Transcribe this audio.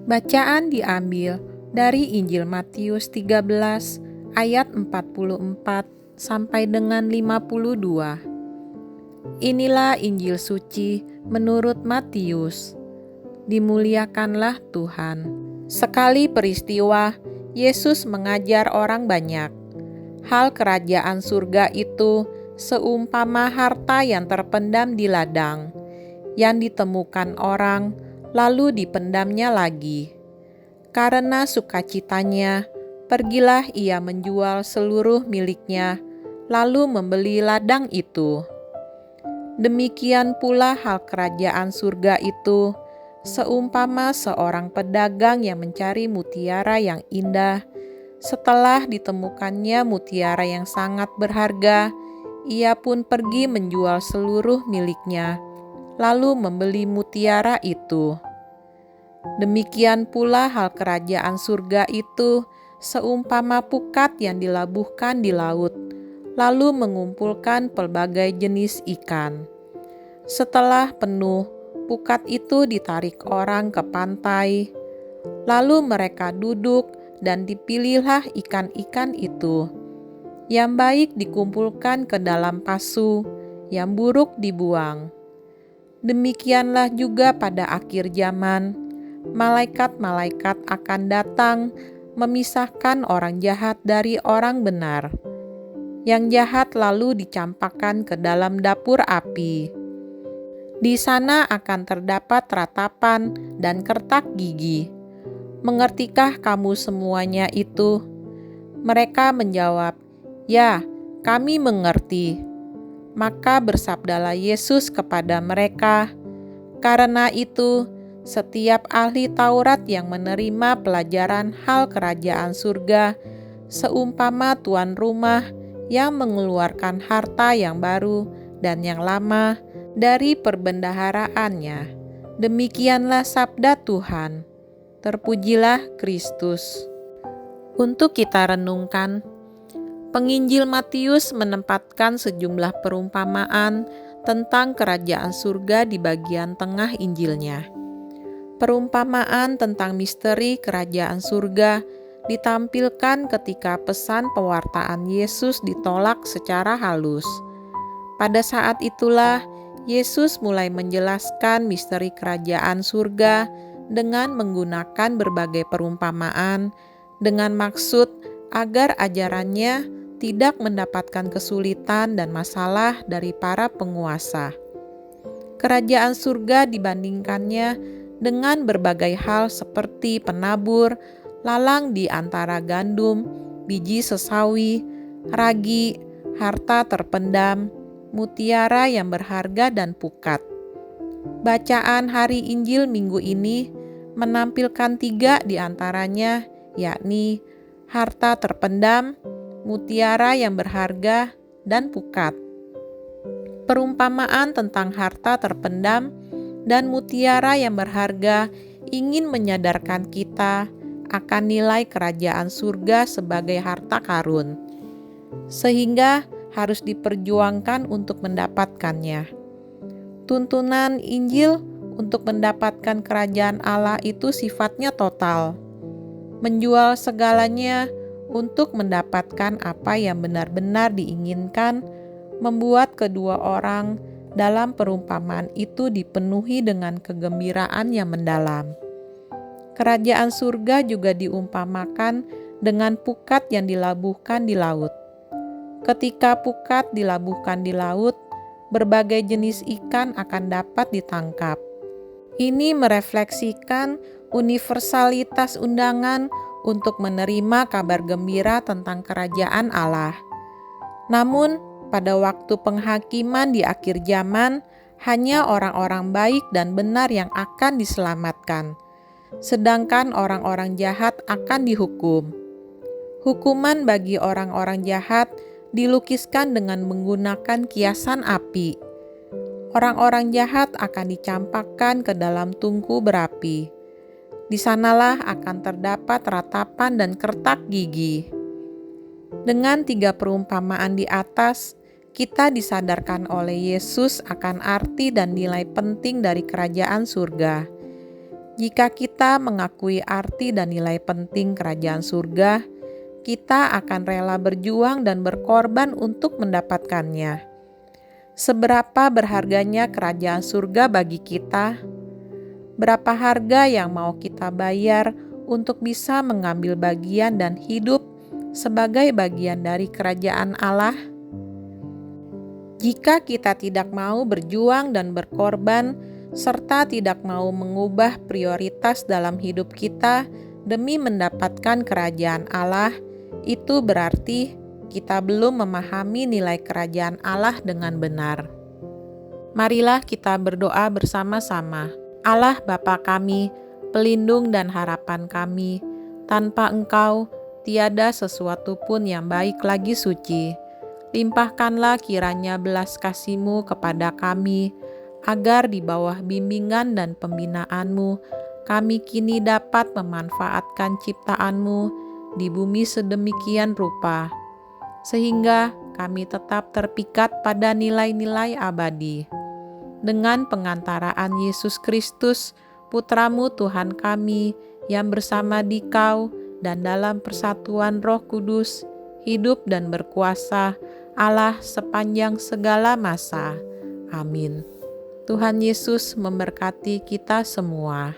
Bacaan diambil dari Injil Matius 13 ayat 44 sampai dengan 52. Inilah Injil suci menurut Matius. Dimuliakanlah Tuhan. Sekali peristiwa, Yesus mengajar orang banyak. Hal kerajaan surga itu seumpama harta yang terpendam di ladang, yang ditemukan orang, lalu dipendamnya lagi. Karena sukacitanya, pergilah ia menjual seluruh miliknya, lalu membeli ladang itu. Demikian pula hal kerajaan surga itu, seumpama seorang pedagang yang mencari mutiara yang indah. Setelah ditemukannya mutiara yang sangat berharga, ia pun pergi menjual seluruh miliknya, lalu membeli mutiara itu. Demikian pula hal kerajaan surga itu, seumpama pukat yang dilabuhkan di laut, lalu mengumpulkan pelbagai jenis ikan. Setelah penuh, pukat itu ditarik orang ke pantai. Lalu mereka duduk dan dipilihlah ikan-ikan itu. Yang baik dikumpulkan ke dalam pasu, yang buruk dibuang. Demikianlah juga pada akhir zaman, malaikat-malaikat akan datang memisahkan orang jahat dari orang benar. Yang jahat lalu dicampakkan ke dalam dapur api. Di sana akan terdapat ratapan dan kertak gigi. Mengertikah kamu semuanya itu? Mereka menjawab, "Ya, kami mengerti." Maka bersabdalah Yesus kepada mereka, "Karena itu, setiap ahli Taurat yang menerima pelajaran hal kerajaan surga, seumpama tuan rumah yang mengeluarkan harta yang baru dan yang lama dari perbendaharaannya. Demikianlah sabda Tuhan. Terpujilah Kristus." Untuk kita renungkan, Penginjil Matius menempatkan sejumlah perumpamaan tentang kerajaan surga di bagian tengah Injilnya. Perumpamaan tentang misteri kerajaan surga ditampilkan ketika pesan pewartaan Yesus ditolak secara halus. Pada saat itulah Yesus mulai menjelaskan misteri kerajaan surga dengan menggunakan berbagai perumpamaan dengan maksud agar ajarannya tidak mendapatkan kesulitan dan masalah dari para penguasa. Kerajaan surga dibandingkannya dengan berbagai hal seperti penabur, lalang di antara gandum, biji sesawi, ragi, harta terpendam, mutiara yang berharga dan pukat. Bacaan hari Injil minggu ini menampilkan 3 di antaranya, yakni harta terpendam, mutiara yang berharga, dan pukat. Perumpamaan tentang harta terpendam dan mutiara yang berharga ingin menyadarkan kita akan nilai kerajaan surga sebagai harta karun, sehingga harus diperjuangkan untuk mendapatkannya. Tuntunan Injil untuk mendapatkan kerajaan Allah itu sifatnya total, menjual segalanya untuk mendapatkan apa yang benar-benar diinginkan, membuat kedua orang dalam perumpamaan itu dipenuhi dengan kegembiraan yang mendalam. Kerajaan surga juga diumpamakan dengan pukat yang dilabuhkan di laut. Ketika pukat dilabuhkan di laut, berbagai jenis ikan akan dapat ditangkap. Ini merefleksikan universalitas undangan untuk menerima kabar gembira tentang kerajaan Allah. Namun, pada waktu penghakiman di akhir zaman, hanya orang-orang baik dan benar yang akan diselamatkan, sedangkan orang-orang jahat akan dihukum. Hukuman bagi orang-orang jahat dilukiskan dengan menggunakan kiasan api. Orang-orang jahat akan dicampakkan ke dalam tungku berapi. Di sanalah akan terdapat ratapan dan kertak gigi. Dengan 3 perumpamaan di atas, kita disadarkan oleh Yesus akan arti dan nilai penting dari kerajaan surga. Jika kita mengakui arti dan nilai penting kerajaan surga, kita akan rela berjuang dan berkorban untuk mendapatkannya. Seberapa berharganya kerajaan surga bagi kita? Berapa harga yang mau kita bayar untuk bisa mengambil bagian dan hidup sebagai bagian dari kerajaan Allah? Jika kita tidak mau berjuang dan berkorban, serta tidak mau mengubah prioritas dalam hidup kita demi mendapatkan kerajaan Allah, itu berarti kita belum memahami nilai kerajaan Allah dengan benar. Marilah kita berdoa bersama-sama. Allah Bapa kami, pelindung dan harapan kami, tanpa Engkau tiada sesuatu pun yang baik lagi suci. Limpahkanlah kiranya belas kasih-Mu kepada kami, agar di bawah bimbingan dan pembinaan-Mu, kami kini dapat memanfaatkan ciptaan-Mu di bumi sedemikian rupa, sehingga kami tetap terpikat pada nilai-nilai abadi. Dengan pengantaraan Yesus Kristus, Putra-Mu Tuhan kami, yang bersama Dikau dan dalam persatuan Roh Kudus, hidup dan berkuasa Allah sepanjang segala masa. Amin. Tuhan Yesus memberkati kita semua.